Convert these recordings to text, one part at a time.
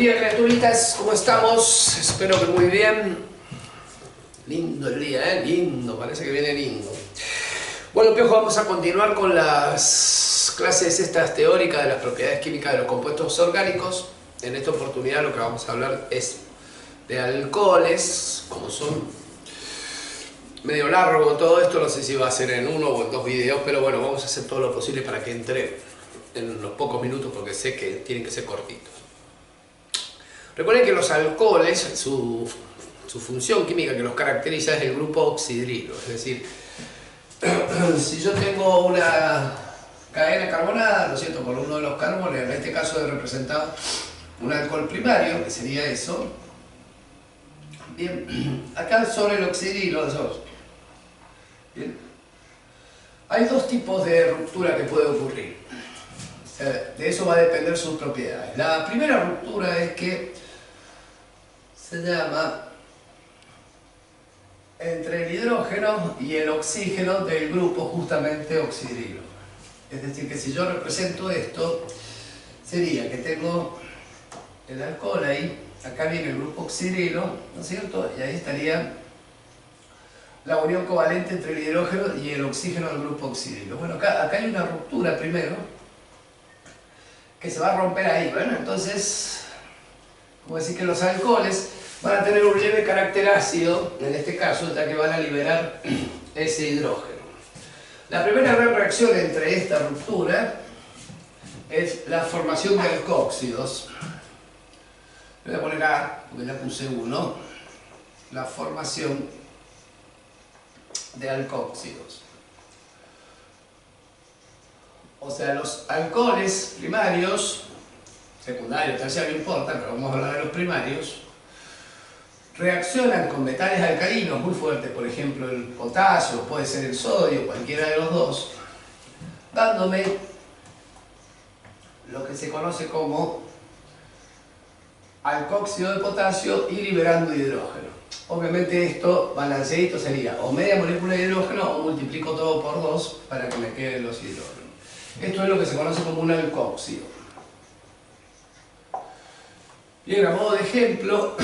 día, criaturitas, ¿cómo estamos? Espero que muy bien. Lindo el día, ¿eh? Lindo, parece que viene lindo. Bueno, Piojo, vamos a continuar con las clases estas teóricas de las propiedades químicas de los compuestos orgánicos. En esta oportunidad lo que vamos a hablar es de alcoholes, como son medio largo todo esto, no sé si va a ser en uno o en dos videos, pero bueno, vamos a hacer todo lo posible para que entre en los pocos minutos porque sé que tienen que ser cortitos. Recuerden que los alcoholes, su función química que los caracteriza es el grupo oxidrilo, es decir, si yo tengo una cadena carbonada, ¿no es cierto?, por uno de los carbones, en este caso he representado un alcohol primario, que sería eso. Bien, acá sobre el oxidrilo, bien, hay dos tipos de ruptura que puede ocurrir. O sea, de eso va a depender sus propiedades. La primera ruptura es que se llama entre el hidrógeno y el oxígeno del grupo justamente oxidrilo. Es decir, que si yo represento esto, sería que tengo el alcohol ahí, acá viene el grupo oxidrilo, ¿no es cierto? Y ahí estaría la unión covalente entre el hidrógeno y el oxígeno del grupo oxidrilo. Bueno, acá hay una ruptura primero, que se va a romper ahí. Bueno, entonces, como decir que los alcoholes van a tener un leve carácter ácido, en este caso, ya que van a liberar ese hidrógeno. La primera gran reacción entre esta ruptura es la formación de alcóxidos. Le voy a poner A, porque ya puse 1, la formación de alcóxidos. O sea, los alcoholes primarios, secundarios, terciarios, no importa, pero vamos a hablar de los primarios, reaccionan con metales alcalinos muy fuertes, por ejemplo el potasio, puede ser el sodio, cualquiera de los dos, dándome lo que se conoce como alcóxido de potasio y liberando hidrógeno. Obviamente esto balanceadito sería o media molécula de hidrógeno o multiplico todo por 2 para que me queden los hidrógenos. Esto es lo que se conoce como un alcóxido. Bien, a modo de ejemplo,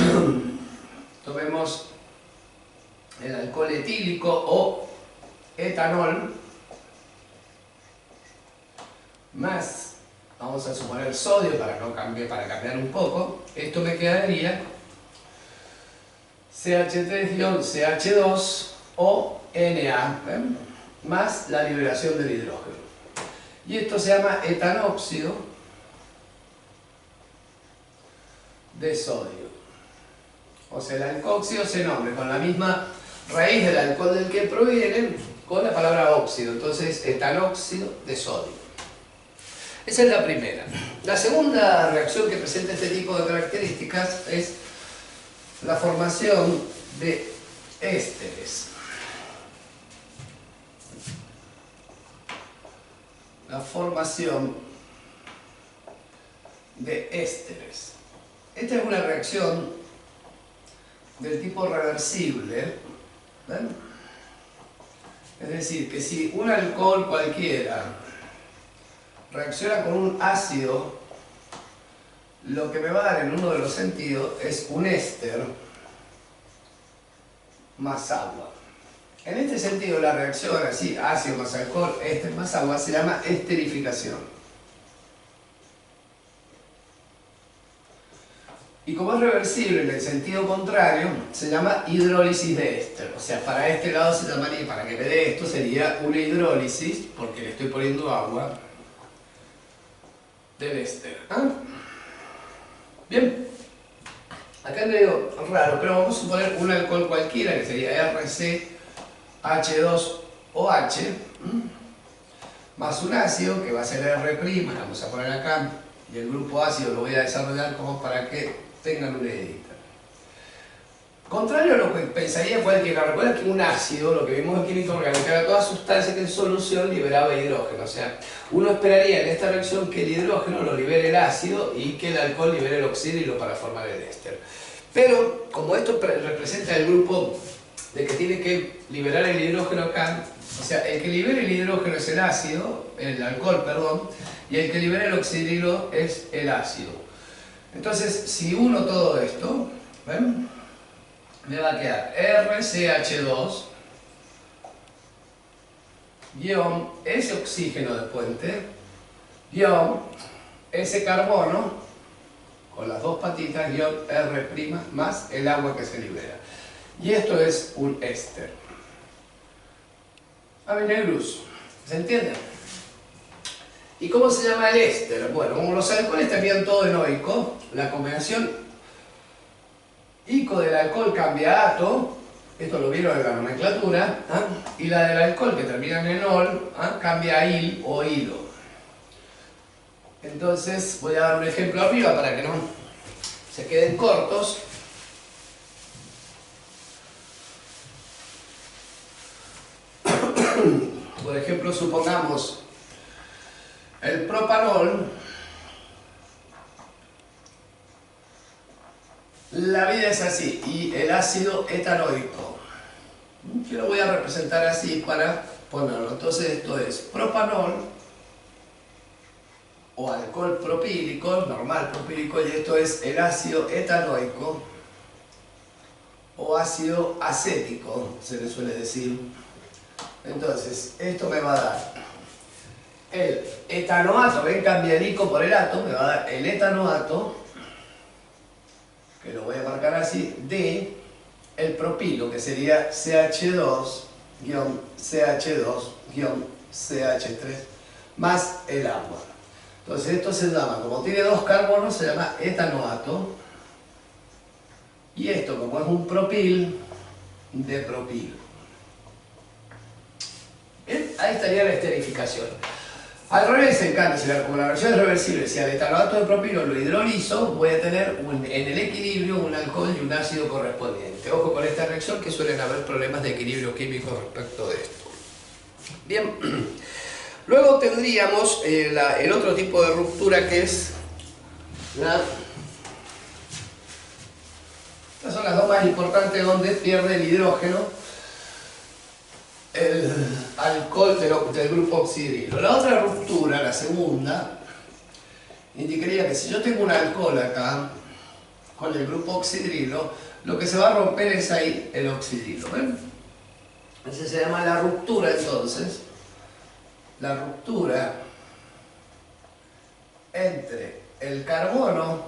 tomemos el alcohol etílico o etanol más, vamos a suponer sodio para cambiar un poco. Esto me quedaría CH3-CH2 o Na, más la liberación del hidrógeno. Y esto se llama etanóxido de sodio. O sea, el alcóxido se nombra con la misma raíz del alcohol del que proviene, con la palabra óxido. Entonces, etanóxido de sodio. Esa es la primera. La segunda reacción que presenta este tipo de características es la formación de ésteres. La formación de ésteres. Esta es una reacción del tipo reversible, ¿ven? Es decir, que si un alcohol cualquiera reacciona con un ácido, lo que me va a dar en uno de los sentidos es un éster más agua. En este sentido, la reacción así, ácido más alcohol, éster más agua, se llama esterificación. Y como es reversible en el sentido contrario, se llama hidrólisis de éster. O sea, para este lado se llamaría, para que me dé esto, sería una hidrólisis, porque le estoy poniendo agua, del éster. ¿Ah? Bien. Acá es medio raro, pero vamos a suponer un alcohol cualquiera, que sería RCH2OH, más un ácido, que va a ser R', vamos a poner acá, y el grupo ácido lo voy a desarrollar como para que tengan una idea. Contrario a lo que pensaría cualquiera, recuerda que un ácido, lo que vimos en química orgánica, era toda sustancia que en solución liberaba hidrógeno. O sea, uno esperaría en esta reacción que el hidrógeno lo libere el ácido y que el alcohol libere el oxidrilo para formar el éster. Pero, como esto representa el grupo de que tiene que liberar el hidrógeno acá, o sea, el que libera el hidrógeno es el ácido, el alcohol, perdón, y el que libera el oxidrilo es el ácido. Entonces, si uno todo esto, ¿ven? Me va a quedar RCH2 guión ese oxígeno de puente guión ese carbono con las dos patitas guión R' más el agua que se libera. Y esto es un éster. Aminegrus. ¿Se entiende? ¿Y cómo se llama el éster? Bueno, como los alcoholes también todo enoico, la combinación ico del alcohol cambia a ato, esto lo vieron en la nomenclatura, y la del alcohol que termina en enol cambia a il o hilo. Entonces voy a dar un ejemplo arriba para que no se queden cortos. Por ejemplo, supongamos el propanol, la vida es así, y el ácido etanoico. Yo lo voy a representar así para ponerlo. Entonces esto es propanol o alcohol propílico, normal propílico, y esto es el ácido etanoico o ácido acético, se le suele decir. Entonces, esto me va a dar el etanoato, ven, cambia el ico por el ato, me va a dar el etanoato, que lo voy a marcar así, de el propilo, que sería CH2-CH2-CH3 más el agua. Entonces esto se llama, como tiene dos carbonos, se llama etanoato, y esto, como es un propil, de propilo. Bien, ahí estaría la esterificación. Al revés, en cambio, como la reacción es reversible, si al etanoato de propilo lo hidrolizo, voy a tener en el equilibrio un alcohol y un ácido correspondiente. Ojo con esta reacción, que suelen haber problemas de equilibrio químico respecto de esto. Bien, luego tendríamos el otro tipo de ruptura, que es estas son las dos más importantes, donde pierde el hidrógeno el alcohol del grupo oxidrilo. La otra ruptura, la segunda, indicaría que si yo tengo un alcohol acá con el grupo oxidrilo, lo que se va a romper es ahí el oxidrilo. ¿Ven? Entonces se llama la ruptura, entonces, la ruptura entre el carbono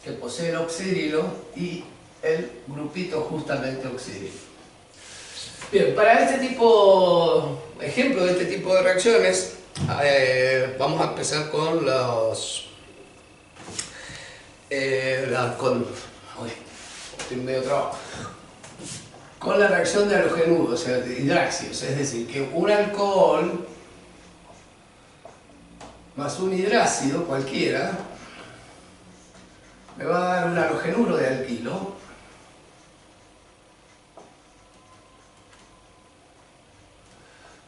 que posee el oxidrilo y el grupito justamente oxidrilo. Bien, para este tipo, ejemplo de este tipo de reacciones, vamos a empezar con estoy medio trabajo. Con la reacción de halogenuros, o sea, de hidraxios, es decir, que un alcohol más un hidrácido cualquiera me va a dar un halogenuro de alquilo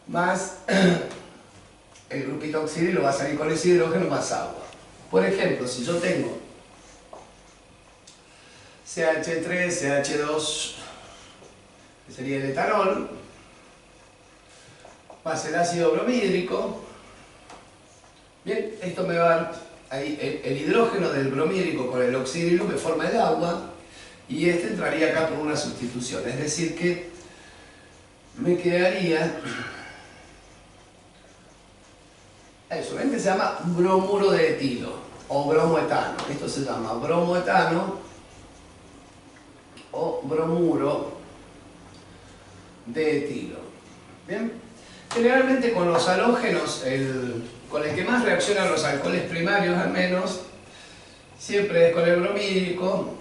más el grupito oxidrilo va a salir con ese hidrógeno más agua. Por ejemplo, si yo tengo CH3, CH2, que sería el etanol, más el ácido bromídrico, bien, esto me va a dar ahí el hidrógeno del bromídrico con el oxidrilo que forma el agua, y este entraría acá por una sustitución, es decir que me quedaría eso, ven que se llama bromuro de etilo o bromoetano. Esto se llama bromoetano o bromuro de etilo. Bien, generalmente con los halógenos, con el que más reaccionan los alcoholes primarios al menos, siempre es con el bromídrico,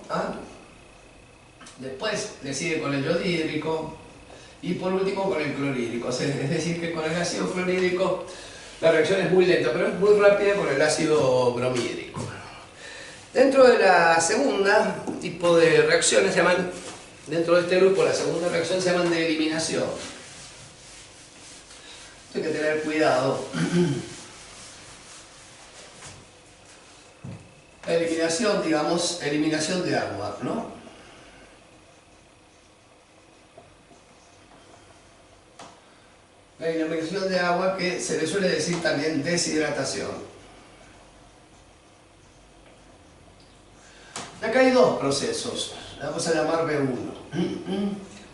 después le sigue con el yodídrico y por último con el clorhídrico. Es decir que con el ácido clorhídrico la reacción es muy lenta, pero es muy rápida con el ácido bromídrico. Dentro de la segunda tipo de reacciones, dentro de este grupo, la segunda reacción se llaman de eliminación. Hay que tener cuidado. La eliminación, digamos, eliminación de agua, ¿no? La eliminación de agua, que se le suele decir también deshidratación. acá hay dos procesos, la vamos a llamar B1.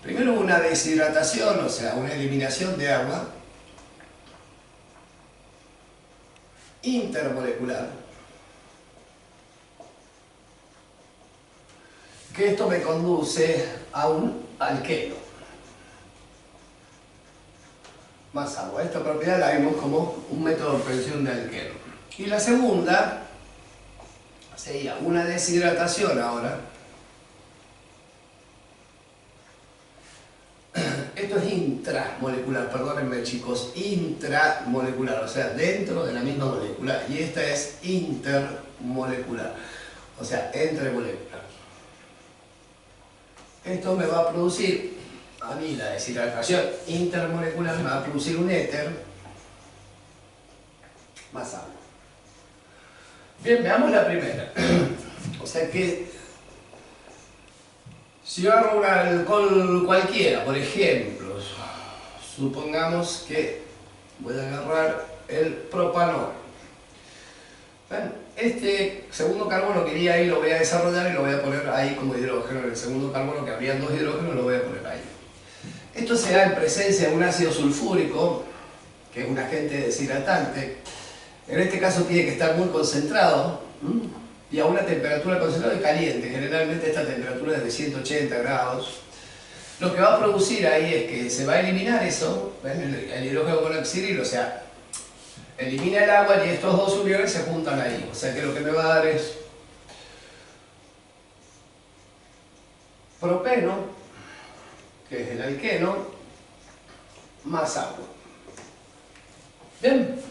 Primero una deshidratación, o sea, una eliminación de agua intermolecular, que esto me conduce a un alqueno más agua. Esta propiedad la vimos como un método de obtención de alqueno. Y la segunda sería una deshidratación ahora. Esto es intramolecular, perdónenme chicos, intramolecular, o sea, dentro de la misma molécula. Y esta es intermolecular, o sea, entre moléculas. Esto me va a producir, a mí la deshidratación intermolecular me va a producir un éter más agua. Bien, veamos la primera. O sea que si yo agarro un alcohol cualquiera, por ejemplo, supongamos que voy a agarrar el propanol. Bueno, este segundo carbono que iría ahí lo voy a desarrollar y lo voy a poner ahí como hidrógeno. En el segundo carbono que habrían dos hidrógenos lo voy a poner ahí. Esto se da en presencia de un ácido sulfúrico, que es un agente deshidratante. En este caso tiene que estar muy concentrado y a una temperatura concentrada y caliente. Generalmente esta temperatura es de 180 grados. Lo que va a producir ahí es que se va a eliminar eso, ¿ven? El hidrógeno con el oxidrilo, o sea, elimina el agua y estos dos uniones se juntan ahí. O sea que lo que me va a dar es propeno, que es el alqueno, más agua. Bien.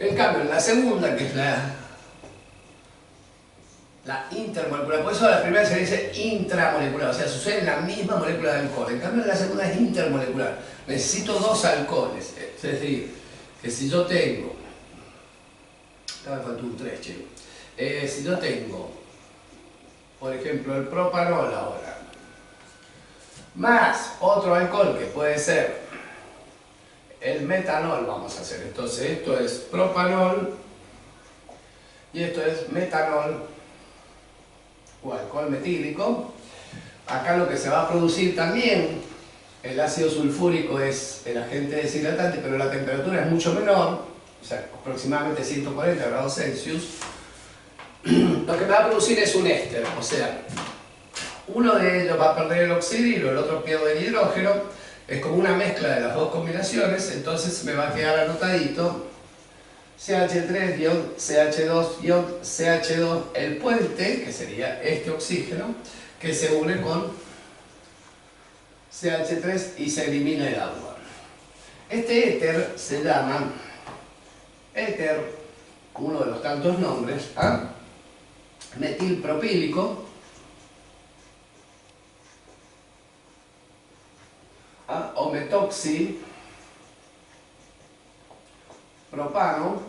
En cambio, en la segunda, que es la intermolecular, por eso a la primera se dice intramolecular, o sea, sucede en la misma molécula de alcohol. En cambio, en la segunda es intermolecular. Necesito dos alcoholes. Es decir, que si yo tengo, acá me faltó un 3, chicos. Si yo tengo, por ejemplo, el propanol ahora, más otro alcohol que puede ser el metanol, vamos a hacer. Entonces esto es propanol y esto es metanol o alcohol metílico. Acá lo que se va a producir también, el ácido sulfúrico es el agente deshidratante, pero la temperatura es mucho menor, o sea, aproximadamente 140 grados Celsius. Lo que me va a producir es un éster, o sea, uno de ellos va a perder el oxidrilo, el otro pierde el hidrógeno. Es como una mezcla de las dos combinaciones, entonces me va a quedar anotadito CH3-CH2-CH2, el puente, que sería este oxígeno, que se une con CH3 y se elimina el agua. Este éter se llama éter, uno de los tantos nombres, metilpropílico, o metoxi propano,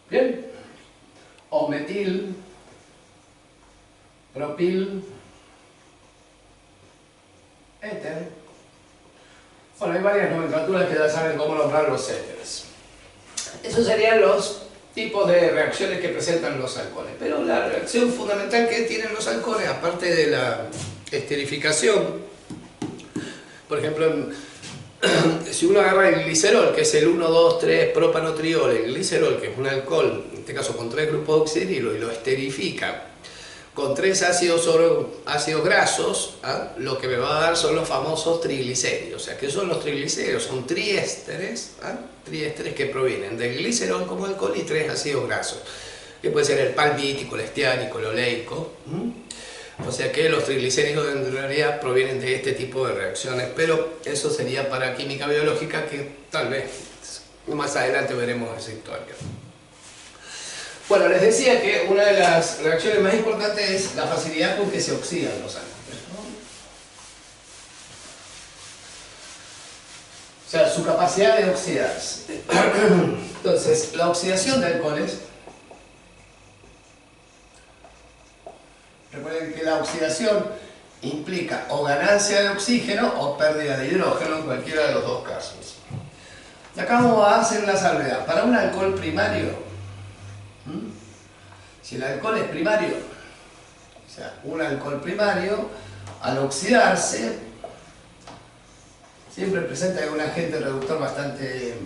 bien, o metil propil éter. Bueno, hay varias nomenclaturas que ya saben cómo nombrar los éteres. Esos serían los tipos de reacciones que presentan los alcoholes. Pero la reacción fundamental que tienen los alcoholes, aparte de la esterificación, por ejemplo, si uno agarra el glicerol, que es el 1,2,3-propanotriol, el glicerol, que es un alcohol, en este caso con 3 grupos de oxidrilo, y lo esterifica con 3 ácidos grasos, lo que me va a dar son los famosos triglicéridos. O sea, ¿qué son los triglicéridos? Son triésteres, triésteres que provienen del glicerol como alcohol y 3 ácidos grasos, que puede ser el palmítico, el estiárico, el oleico. O sea que los triglicéridos en realidad provienen de este tipo de reacciones, pero eso sería para química biológica, que tal vez más adelante veremos esa historia. Bueno, les decía que una de las reacciones más importantes es la facilidad con que se oxidan los alcoholes, ¿no? O sea, su capacidad de oxidarse. Entonces, la oxidación de alcoholes, recuerden que la oxidación implica o ganancia de oxígeno o pérdida de hidrógeno en cualquiera de los dos casos. Y acá vamos a hacer una salvedad. Para un alcohol primario, si el alcohol es primario, sea, un alcohol primario, al oxidarse, siempre presenta un agente reductor bastante...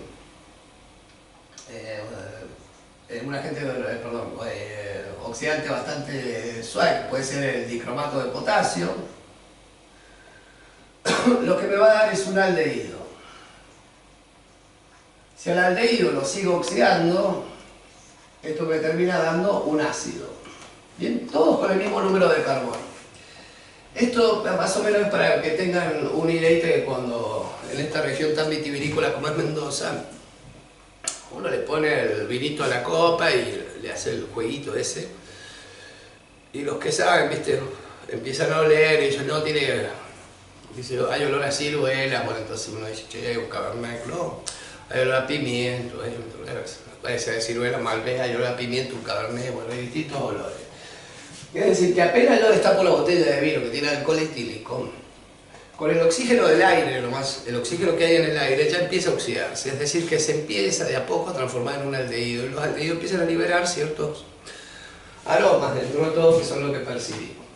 oxidante bastante suave, que puede ser el dicromato de potasio, lo que me va a dar es un aldehído. Si al aldehído lo sigo oxidando, esto me termina dando un ácido. Bien, todos con el mismo número de carbono. Esto más o menos es para que tengan una idea que cuando en esta región tan vitivinícola como es Mendoza, uno le pone el vinito a la copa y le hace el jueguito ese. Y los que saben, viste, empiezan a oler y ellos no tiene, dice, hay olor a ciruela, bueno, entonces uno dice, che, un cabernet, no, hay olor a pimiento, parece de ciruela, malbec, hay olor a pimiento, un cabernet, bueno, hay distintos olores. Es decir, que apenas lo destapo la botella de vino que tiene alcohol etílico, con el oxígeno del aire, nomás, el oxígeno que hay en el aire ya empieza a oxidarse, es decir, que se empieza de a poco a transformar en un aldehído, y los aldehídos empiezan a liberar ciertos aromas dentro de todo que son lo que percibimos.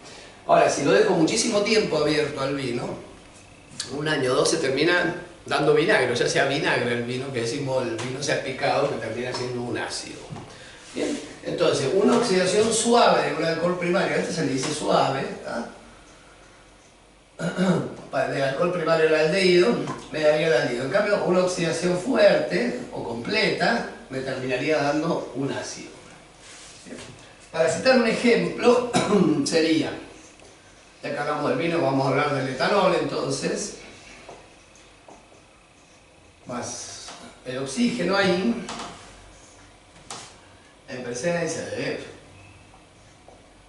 Ahora, si lo dejo muchísimo tiempo abierto al vino, un año o dos se termina dando vinagre, ya sea vinagre el vino, que decimos el vino se ha picado, que termina siendo un ácido. Bien, entonces, una oxidación suave de un alcohol primario, este se le dice suave, de alcohol primario al aldehído, me daría el aldehído. En cambio, una oxidación fuerte o completa me terminaría dando un ácido. Bien. Para citar un ejemplo, sería, ya que hablamos del vino, vamos a hablar del etanol, entonces, más el oxígeno ahí, en presencia de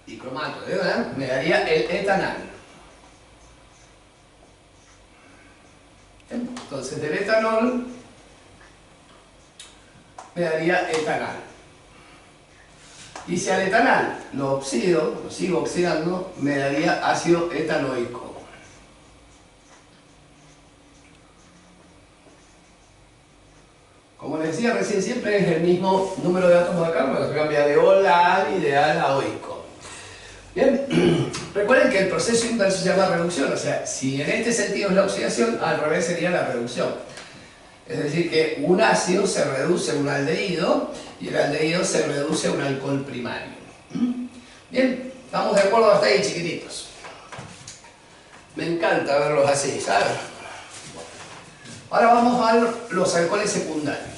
dicromato de ¿verdad? Me daría el etanal. Entonces del etanol me daría etanal. Y si al etanal lo oxido, lo sigo oxidando, me daría ácido etanoico. Como les decía recién, siempre es el mismo número de átomos de carbono, se cambia de olar y de al a oico. Bien, recuerden que el proceso inverso se llama reducción, o sea, si en este sentido es la oxidación, al revés sería la reducción. Es decir, que un ácido se reduce a un aldehído y el aldehído se reduce a un alcohol primario. Bien, ¿estamos de acuerdo hasta ahí, chiquititos? Me encanta verlos así, ¿sabes? Ahora vamos a ver los alcoholes secundarios.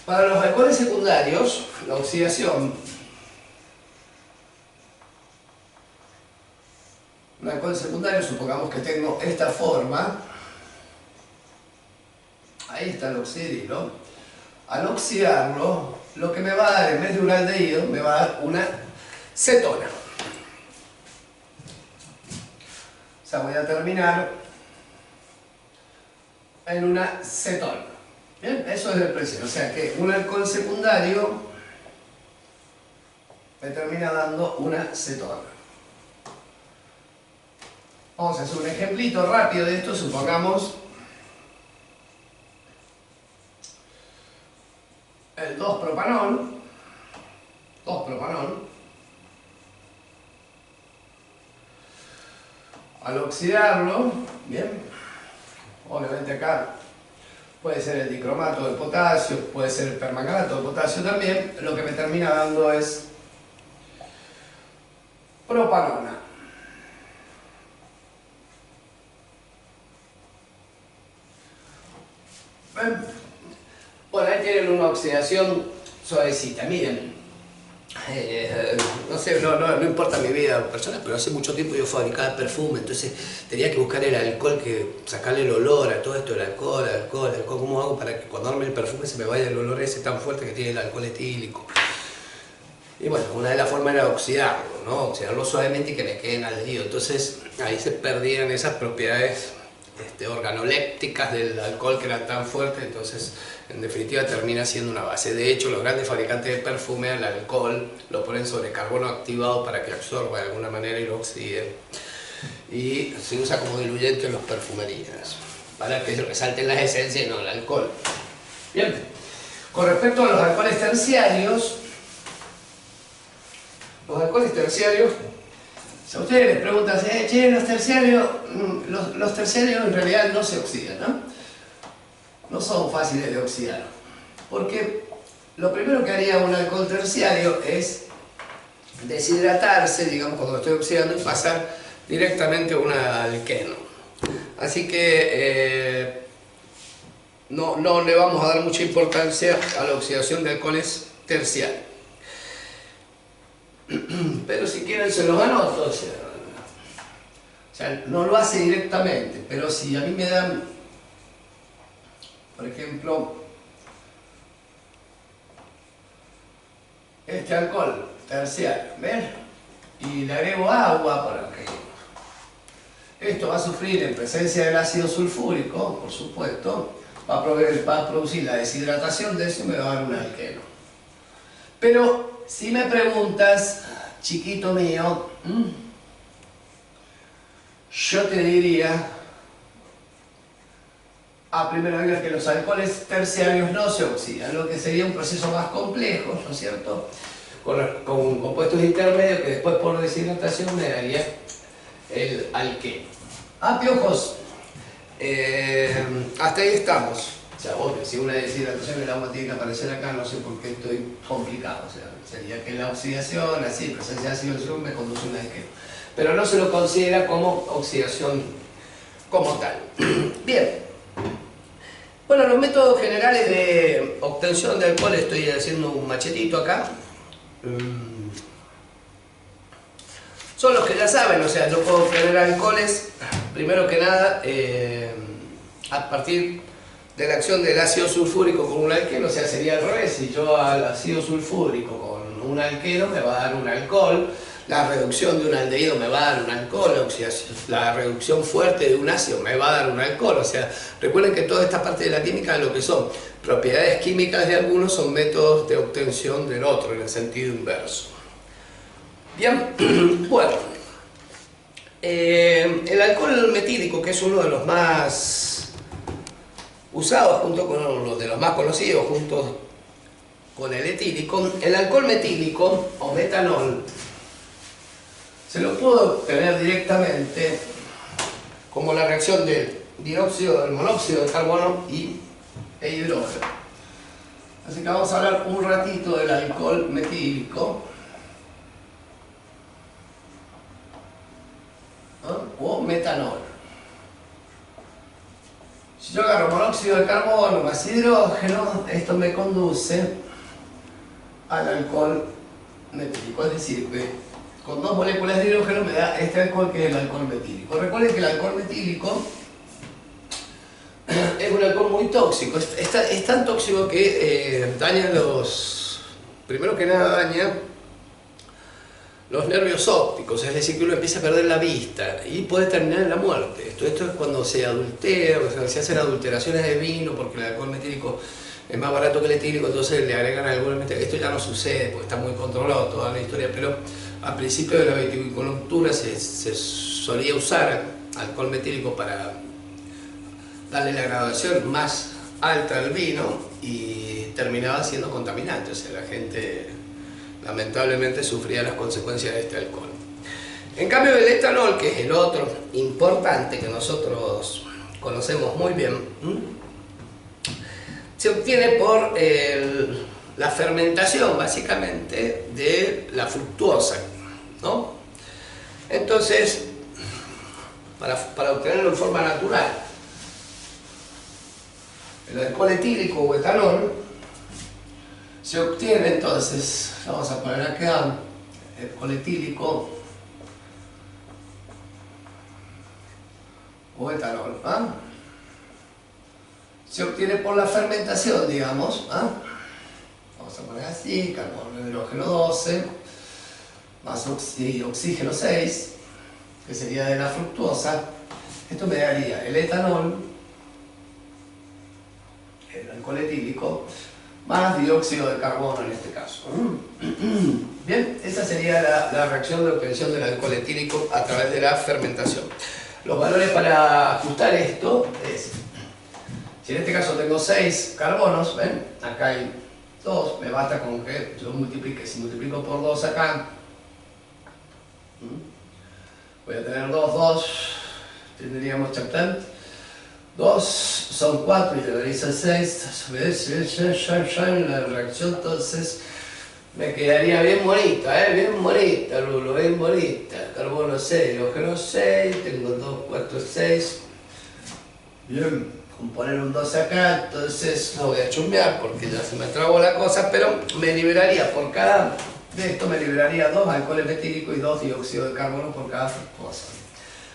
Para los alcoholes secundarios, la oxidación, un alcohol secundario, supongamos que tengo esta forma, ahí está el oxidilo, al oxidarlo, lo que me va a dar en vez de un aldehído, me va a dar una cetona. O sea, voy a terminar en una cetona. Bien, eso es el precio. O sea que un alcohol secundario me termina dando una cetona. Vamos a hacer un ejemplito rápido de esto. Supongamos el 2-propanol. 2-propanol. Al oxidarlo, bien, obviamente acá puede ser el dicromato de potasio, puede ser el permanganato de potasio también, lo que me termina dando es propanona. Bueno, ahí tienen una oxidación suavecita, miren. No sé, no importa mi vida personal, pero hace mucho tiempo yo fabricaba perfume, entonces tenía que buscar el alcohol, sacarle el olor a todo esto, el alcohol, ¿cómo hago para que cuando arme el perfume se me vaya el olor ese tan fuerte que tiene el alcohol etílico? Y bueno, una de las formas era oxidarlo, ¿no? Oxidarlo suavemente y que me queden aldehído. Entonces ahí se perdían esas propiedades organolépticas del alcohol que eran tan fuertes, entonces en definitiva termina siendo una base. De hecho, los grandes fabricantes de perfume al alcohol lo ponen sobre carbono activado para que absorba de alguna manera y lo oxide. Y se usa como diluyente en las perfumerías, para que resalten las esencias y no el alcohol. Bien, Con respecto a los alcoholes terciarios, si a ustedes les preguntan, che, los terciarios en realidad no se oxidan, ¿no? No son fáciles de oxidar. Porque lo primero que haría un alcohol terciario es deshidratarse, digamos, cuando lo estoy oxidando, y pasar directamente a un alqueno. Así que no le vamos a dar mucha importancia a la oxidación de alcoholes terciarios. Pero si quieren se los anoto, o sea, no lo hace directamente, pero si a mí me dan, por ejemplo, este alcohol terciario, ¿ven? Y le agrego agua para que esto va a sufrir en presencia del ácido sulfúrico, por supuesto, va a producir la deshidratación de eso y me va a dar un alqueno. Pero si me preguntas, chiquito mío, yo te diría a primera vista que los alcoholes terciarios no se oxidan, lo que sería un proceso más complejo, ¿no es cierto? Con compuestos intermedios que después por deshidratación me daría el alqueno. Piojos, hasta ahí estamos. O sea, obvio, si una deshidratación el agua tiene que aparecer acá, no sé por qué estoy complicado. O sea, sería que la oxidación, así, presencia de ácido sulfúrico me conduce a un alqueno. Pero no se lo considera como oxidación como tal. Bien. Bueno, los métodos generales de obtención de alcohol, estoy haciendo un machetito acá. Son los que ya saben, o sea, yo puedo obtener alcoholes, primero que nada, a partir de la acción del ácido sulfúrico con un alqueno, o sea, sería al revés. Si yo al ácido sulfúrico con un alqueno me va a dar un alcohol, la reducción de un aldehído me va a dar un alcohol, la reducción fuerte de un ácido me va a dar un alcohol. O sea, recuerden que toda esta parte de la química, lo que son propiedades químicas de algunos, son métodos de obtención del otro, en el sentido inverso. Bien, bueno, el alcohol metílico, que es uno de los más usados, junto con los de los más conocidos, junto con el etílico, el alcohol metílico o metanol se lo puedo obtener directamente como la reacción del dióxido, del monóxido de carbono e hidrógeno. Así que vamos a hablar un ratito del alcohol metílico, ¿no? O metanol. Si yo agarro monóxido de carbono más hidrógeno, esto me conduce al alcohol metílico, es decir, que con dos moléculas de hidrógeno me da este alcohol, que es el alcohol metílico. Recuerden que el alcohol metílico es un alcohol muy tóxico, es tan tóxico que daña primero que nada daña los nervios ópticos, es decir, que uno empieza a perder la vista y puede terminar en la muerte. Esto es cuando se adultera, o sea, se hacen adulteraciones de vino, porque el alcohol metílico es más barato que el etílico, entonces le agregan alcohol metílico. Esto ya no sucede porque está muy controlado toda la historia, pero a principio de la viticultura se solía usar alcohol metílico para darle la graduación más alta al vino y terminaba siendo contaminante. O sea, la gente lamentablemente sufría las consecuencias de este alcohol. En cambio, el etanol, que es el otro importante que nosotros conocemos muy bien, se obtiene por la fermentación, básicamente, de la fructuosa, ¿no? Entonces, para obtenerlo en forma natural, el alcohol etílico o etanol se obtiene, entonces, vamos a poner acá el alcohol etílico o etanol, se obtiene por la fermentación, digamos, vamos a poner así, carbono de hidrógeno 12 más oxígeno 6, que sería de la fructuosa. Esto me daría el etanol, el alcohol etílico, más dióxido de carbono en este caso. Bien, esa sería la reacción de obtención del alcohol etílico a través de la fermentación. Los valores para ajustar esto es, Si en este caso tengo 6 carbonos, ¿ven? Acá hay 2, me basta con que yo multiplique. Si multiplico por 2 acá, voy a tener 2, 2, tendríamos chaptán. 2 son 4 y le realiza 6, la reacción entonces me quedaría bien bonita, bien bonita, Lulo, bien bonita. Carbono 6, hidrógeno 6, tengo 2, 4, 6. Bien, con poner un 2 acá, entonces no voy a chumbear porque ya se me trabó la cosa, pero me liberaría por cada de esto, me liberaría 2 alcoholes metílicos y 2 dióxido de carbono por cada fructosa.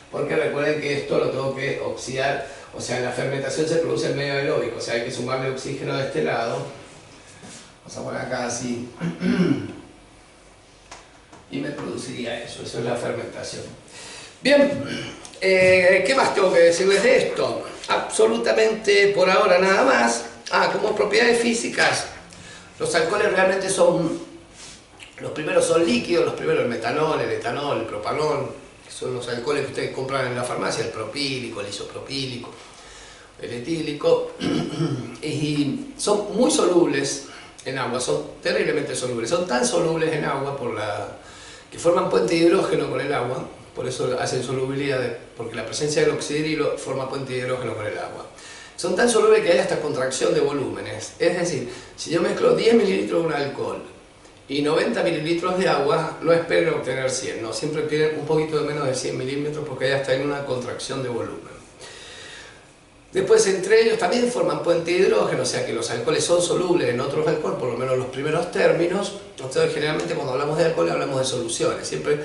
Porque recuerden que esto lo tengo que oxidar, o sea, en la fermentación se produce el medio aeróbico, o sea, hay que sumarle oxígeno de este lado. Vamos a poner acá así. Y me produciría eso, eso es la fermentación. Bien, ¿qué más tengo que decirles de esto? Absolutamente por ahora nada más. Como propiedades físicas, los alcoholes realmente son, los primeros son líquidos, los primeros el metanol, el etanol, el propanol, que son los alcoholes que ustedes compran en la farmacia, el propílico, el isopropílico, el etílico, y son muy solubles en agua, son terriblemente solubles, son tan solubles en agua que forman puente de hidrógeno con el agua, por eso hacen solubilidad, porque la presencia del oxidrilo forma puente de hidrógeno con el agua. Son tan solubles que hay hasta contracción de volúmenes, es decir, si yo mezclo 10 mililitros de un alcohol y 90 mililitros de agua, no esperen obtener 100, no, siempre piden un poquito de menos de 100 milímetros porque hay hasta una contracción de volumen. Después entre ellos también forman puente de hidrógeno, o sea que los alcoholes son solubles en otros alcoholes, por lo menos los primeros términos. Entonces generalmente cuando hablamos de alcohol hablamos de soluciones, siempre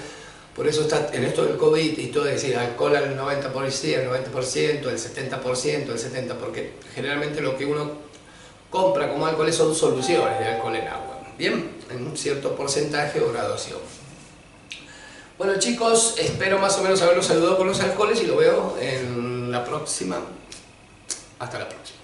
por eso está en esto del COVID y todo, es decir, alcohol al 90%, el 90%, el 70%, el 70%, porque generalmente lo que uno compra como alcoholes son soluciones de alcohol en agua, bien, en un cierto porcentaje o graduación. Bueno chicos, espero más o menos haberlos saludado con los alcoholes y lo veo en la próxima. Hasta la próxima.